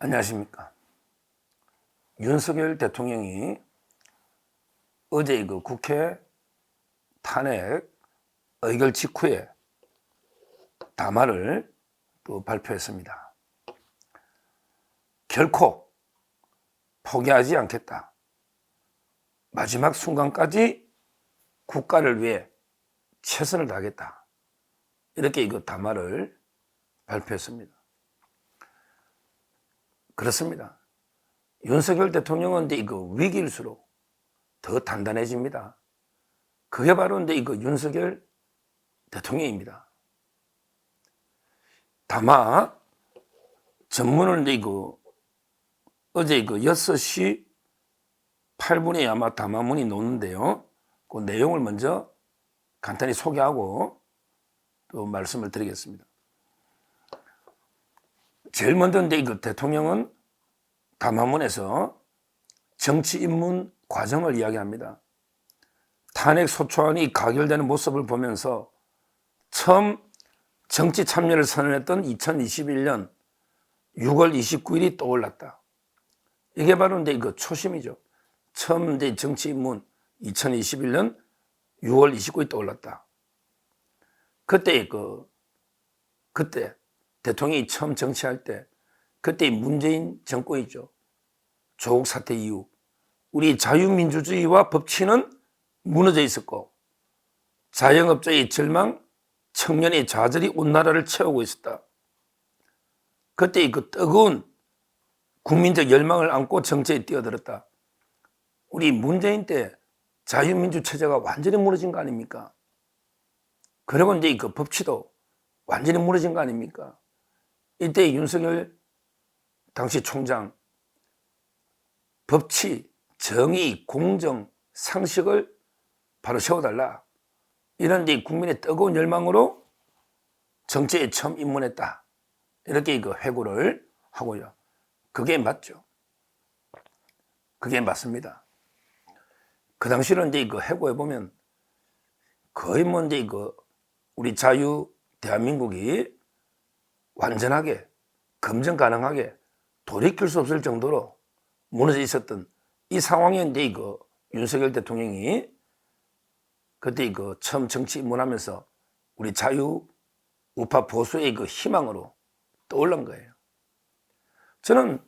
안녕하십니까. 윤석열 대통령이 어제 그 국회 탄핵 의결 직후에 담화를 또 발표했습니다. 결코 포기하지 않겠다. 마지막 순간까지 국가를 위해 최선을 다하겠다. 이렇게 이거 담화를 발표했습니다. 그렇습니다. 윤석열 대통령은 이거 위기일수록 더 단단해집니다. 그게 바로 이거 윤석열 대통령입니다. 담화 전문을 이거 어제 이거 6시 8분에 아마 담화문이 나오는데요. 그 내용을 먼저 간단히 소개하고 또 말씀을 드리겠습니다. 제일 먼저 이거 대통령은 담화문에서 정치 입문 과정을 이야기합니다. 탄핵 소추안이 가결되는 모습을 보면서 처음 정치 참여를 선언했던 2021년 6월 29일이 떠올랐다. 이게 바로 이거 초심이죠. 처음 정치 입문 2021년 6월 29일이 떠올랐다. 그때 대통령이 처음 정치할 때 그때 문재인 정권이죠. 조국 사태 이후 우리 자유민주주의와 법치는 무너져 있었고 자영업자의 절망, 청년의 좌절이 온 나라를 채우고 있었다. 그때 그 뜨거운 국민적 열망을 안고 정치에 뛰어들었다. 우리 문재인 때 자유민주 체제가 완전히 무너진 거 아닙니까? 그리고 이제 그 법치도 완전히 무너진 거 아닙니까? 이때 윤석열 당시 총장 법치, 정의, 공정, 상식을 바로 세워달라. 이런 데 국민의 뜨거운 열망으로 정치에 처음 입문했다. 이렇게 그 회고를 하고요. 그게 맞죠. 그게 맞습니다. 그 당시로 이제 그 회고해 보면 거의 이제 우리 자유 대한민국이 완전하게 검증 가능하게 돌이킬 수 없을 정도로 무너져 있었던 이 상황에 이제 윤석열 대통령이 그때 처음 정치 입문하면서 우리 자유 우파 보수의 희망으로 떠올른 거예요. 저는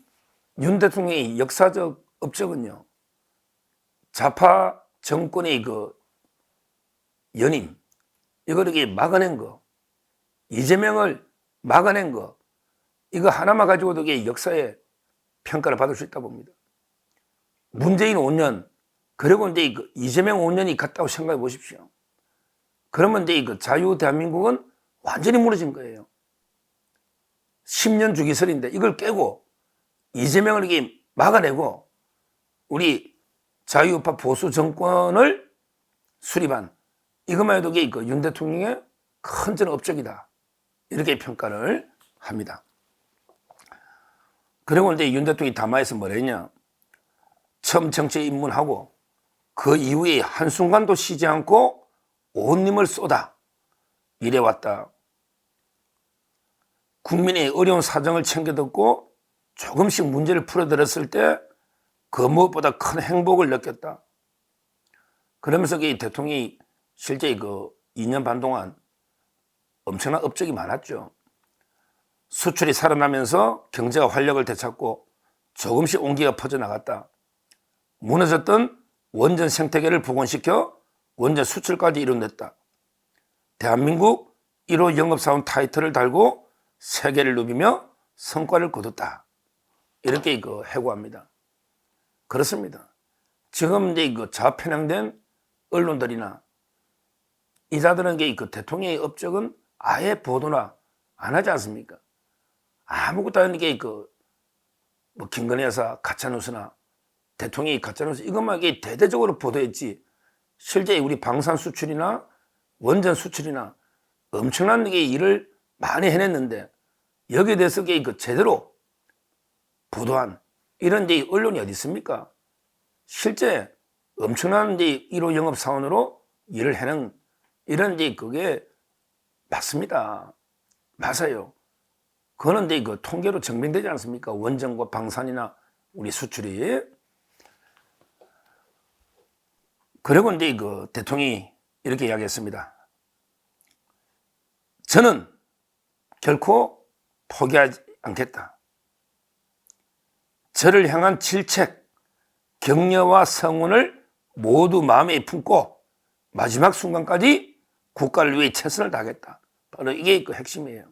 윤 대통령의 역사적 업적은요, 좌파 정권의 연임, 이걸 이렇게 막아낸 거, 이재명을 막아낸 거, 이거 하나만 가지고도 역사의 평가를 받을 수 있다 봅니다. 문재인 5년, 그리고 이제 이재명 5년이 같다고 생각해 보십시오. 그러면 이제 자유 대한민국은 완전히 무너진 거예요. 10년 주기설인데 이걸 깨고 이재명을 이렇게 막아내고 우리 자유우파 보수 정권을 수립한 이것만 해도 윤 대통령의 큰 전 업적이다. 이렇게 평가를 합니다. 그리고 이제 윤 대통령이 담화에서 뭐라 했냐. 처음 정치에 입문하고 그 이후에 한순간도 쉬지 않고 온 힘을 쏟아 일해왔다. 국민의 어려운 사정을 챙겨 듣고 조금씩 문제를 풀어드렸을 때 그 무엇보다 큰 행복을 느꼈다. 그러면서 이 대통령이 실제 2년 반 동안 엄청난 업적이 많았죠. 수출이 살아나면서 경제가 활력을 되찾고 조금씩 온기가 퍼져나갔다. 무너졌던 원전 생태계를 복원시켜 원전 수출까지 이뤄냈다. 대한민국 1호 영업사원 타이틀을 달고 세계를 누비며 성과를 거뒀다. 이렇게 회고합니다. 그렇습니다. 지금 이제 좌편향된 언론들이나 이자들은 대통령의 업적은 아예 보도나 안 하지 않습니까? 아무것도 아닌 김건희 여사 가짜뉴스나 대통령이 가짜뉴스 이것만 대대적으로 보도했지 실제 우리 방산 수출이나 원전 수출이나 엄청난 일을 많이 해냈는데 여기에 대해서 제대로 보도한 이런 언론이 어디 있습니까? 실제 엄청난 1호 영업사원으로 일을 해낸 이런 그게 맞습니다. 맞아요. 그거는 이제 그 통계로 증명되지 않습니까? 원전과 방산이나 우리 수출이. 그리고 이제 그 대통령이 이렇게 이야기했습니다. 저는 결코 포기하지 않겠다. 저를 향한 질책, 격려와 성원을 모두 마음에 품고 마지막 순간까지 국가를 위해 최선을 다하겠다. 바로 이게 그 핵심이에요.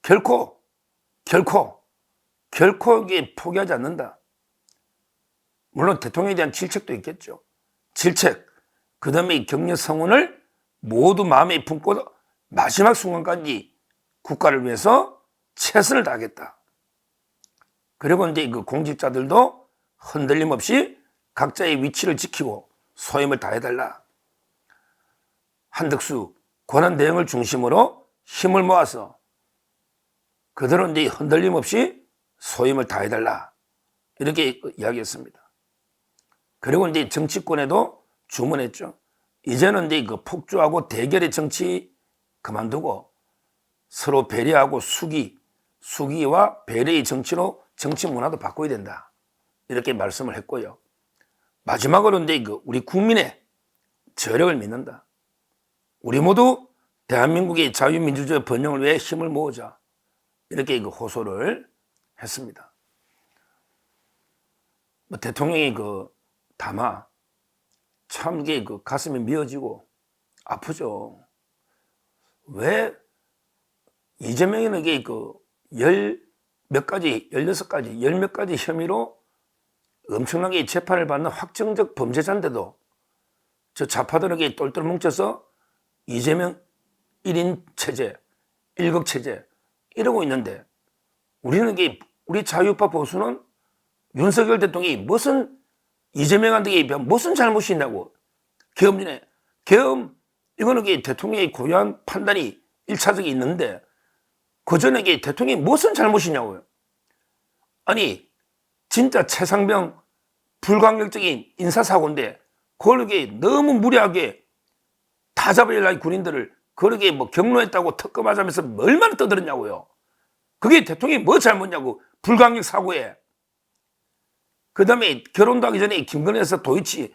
결코 이게 포기하지 않는다. 물론 대통령에 대한 질책도 있겠죠. 질책, 그 다음에 격려 성원을 모두 마음에 품고 마지막 순간까지 국가를 위해서 최선을 다하겠다. 그리고 이제 그 공직자들도 흔들림 없이 각자의 위치를 지키고 소임을 다해달라. 한덕수 권한 대행을 중심으로 힘을 모아서 그대로 이제 흔들림 없이 소임을 다해달라. 이렇게 이야기했습니다. 그리고 이제 정치권에도 주문했죠. 이제는 이제 그 폭주하고 대결의 정치 그만두고 서로 배려하고 수기와 배려의 정치로 정치 문화도 바꿔야 된다. 이렇게 말씀을 했고요. 마지막으로 이제 그 우리 국민의 저력을 믿는다. 우리 모두 대한민국의 자유민주주의 번영을 위해 힘을 모으자. 이렇게 그 호소를 했습니다. 뭐 대통령이 그 담아 참 이게 그 가슴이 미어지고 아프죠. 왜 이재명이는 이게 그 몇 가지 혐의로 엄청나게 재판을 받는 확정적 범죄자인데도 저 좌파들에게 똘똘 뭉쳐서 이재명 1인 체제, 1극 체제 이러고 있는데 우리는 이게 우리 자유파 보수는 윤석열 대통령이 무슨 이재명한테 무슨 잘못이 있냐고 계엄 이거는 이게 대통령의 고유한 판단이 1차적이 있는데 그 전에 이게 대통령이 무슨 잘못이냐고요. 아니 진짜 최상병 불강력적인 인사사고인데 그걸 이게 너무 무리하게 다 잡아야 할 군인들을 그렇게 뭐 경로했다고 특검하자면서 얼마나 떠들었냐고요. 그게 대통령이 뭐 잘못냐고. 불강력 사고에. 그 다음에 결혼도 하기 전에 김건희에서 도이치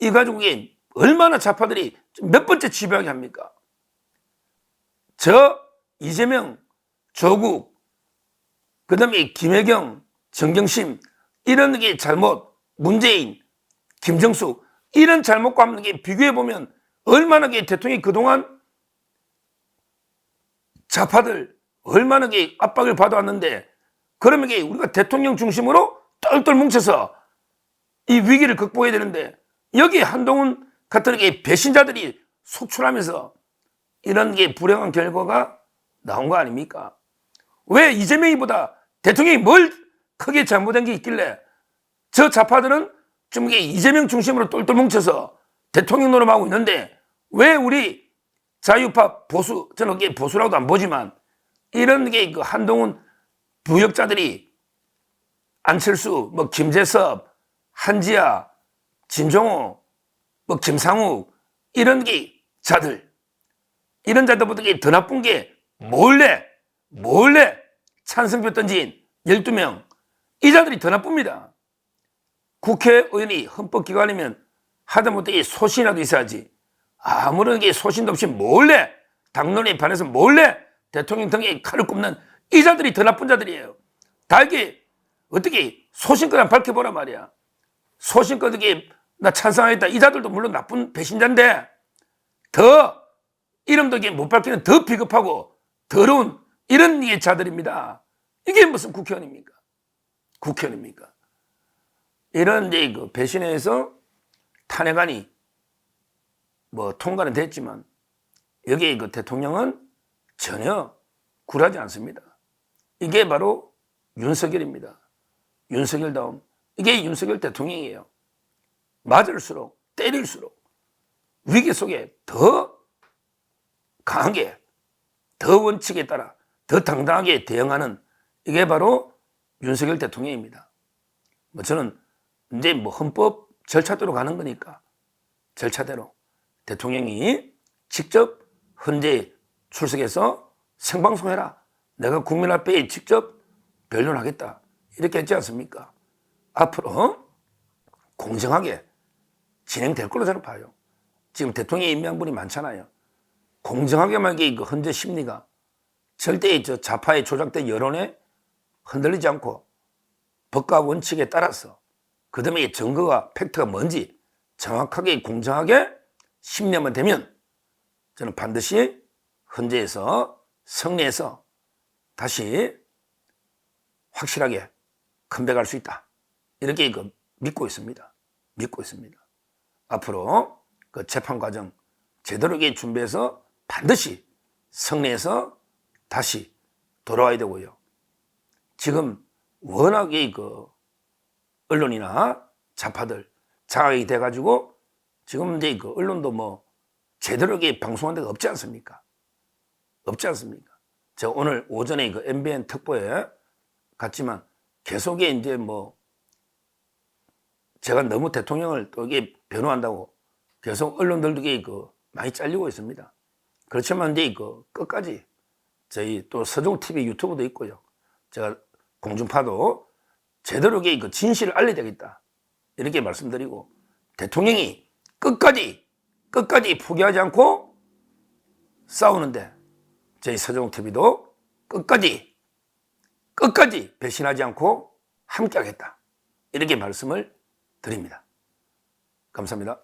이 가지고 이게 얼마나 좌파들이 몇 번째 지배하게 합니까? 저 이재명, 조국, 그 다음에 김혜경, 정경심 이런 게 잘못, 문재인, 김정숙 이런 잘못과 하는 게 비교해보면 얼마나 게 대통령이 그동안 좌파들 얼마나 게 압박을 받아왔는데 그러면 게 우리가 대통령 중심으로 똘똘 뭉쳐서 이 위기를 극복해야 되는데 여기 한동훈 같은 게 배신자들이 속출하면서 이런 게 불행한 결과가 나온 거 아닙니까? 왜 이재명이보다 대통령이 뭘 크게 잘못한 게 있길래 저 좌파들은 좀 이게 이재명 중심으로 똘똘 뭉쳐서 대통령 노름하고 있는데 왜 우리 자유파 보수, 저는 이게 보수라고도 안 보지만 이런 게 그 한동훈 부역자들이 안철수, 뭐 김재섭, 한지아, 진종호, 뭐 김상욱 이런 게 자들 이런 자들보다 더 나쁜 게 몰래 찬성표 던진 12명 이 자들이 더 나쁩니다. 국회의원이 헌법기관이면 하다못해 소신이라도 있어야지 아무런 게 소신도 없이 몰래 당론에 반해서 몰래 대통령 등에 칼을 꼽는 이 자들이 더 나쁜 자들이에요. 다 이게 어떻게 소신껏 한번 밝혀보란 말이야. 소신껏 이게 나 찬성하겠다 이 자들도 물론 나쁜 배신자인데 더 이름도 이게 못 밝히는 더 비겁하고 더러운 이런 게 자들입니다. 이게 무슨 국회의원입니까? 이런 이제 그 배신에 의해서 탄핵안이 뭐 통과는 됐지만 여기에 그 대통령은 전혀 굴하지 않습니다. 이게 바로 윤석열입니다. 윤석열다움. 이게 윤석열 대통령이에요. 맞을수록 때릴수록 위기 속에 더 강하게 더 원칙에 따라 더 당당하게 대응하는 이게 바로 윤석열 대통령입니다. 뭐 저는 이제 뭐 헌법 절차대로 가는 거니까 절차대로 대통령이 직접 헌재에 출석해서 생방송해라. 내가 국민 앞에 직접 변론하겠다 이렇게 했지 않습니까? 앞으로 공정하게 진행될 걸로 저는 봐요. 지금 대통령 임명한 분이 많잖아요. 공정하게만 이게 헌재 심리가 절대 저 좌파의 조작된 여론에 흔들리지 않고 법과 원칙에 따라서 그 다음에 증거가 팩트가 뭔지 정확하게 공정하게 심리만 되면 저는 반드시 헌재에서 승리해서 다시 확실하게 컴백할 수 있다. 이렇게 믿고 있습니다. 믿고 있습니다. 앞으로 그 재판 과정 제대로 준비해서 반드시 승리해서 다시 돌아와야 되고요. 지금 워낙에 언론이나 좌파들 자각이 돼가지고 지금 이제 언론도 뭐 제대로 방송한 데가 없지 않습니까? 없지 않습니까? 제가 오늘 오전에 MBN 특보에 갔지만 계속에 이제 뭐 제가 너무 대통령을 또 이게 변호한다고 계속 언론들도 많이 잘리고 있습니다. 그렇지만 이제 끝까지 저희 또 서종TV 유튜브도 있고요. 제가 공중파도 제대로 진실을 알려야 되겠다. 이렇게 말씀드리고 대통령이 끝까지 포기하지 않고 싸우는데 저희 서종TV도 끝까지 배신하지 않고 함께 하겠다. 이렇게 말씀을 드립니다. 감사합니다.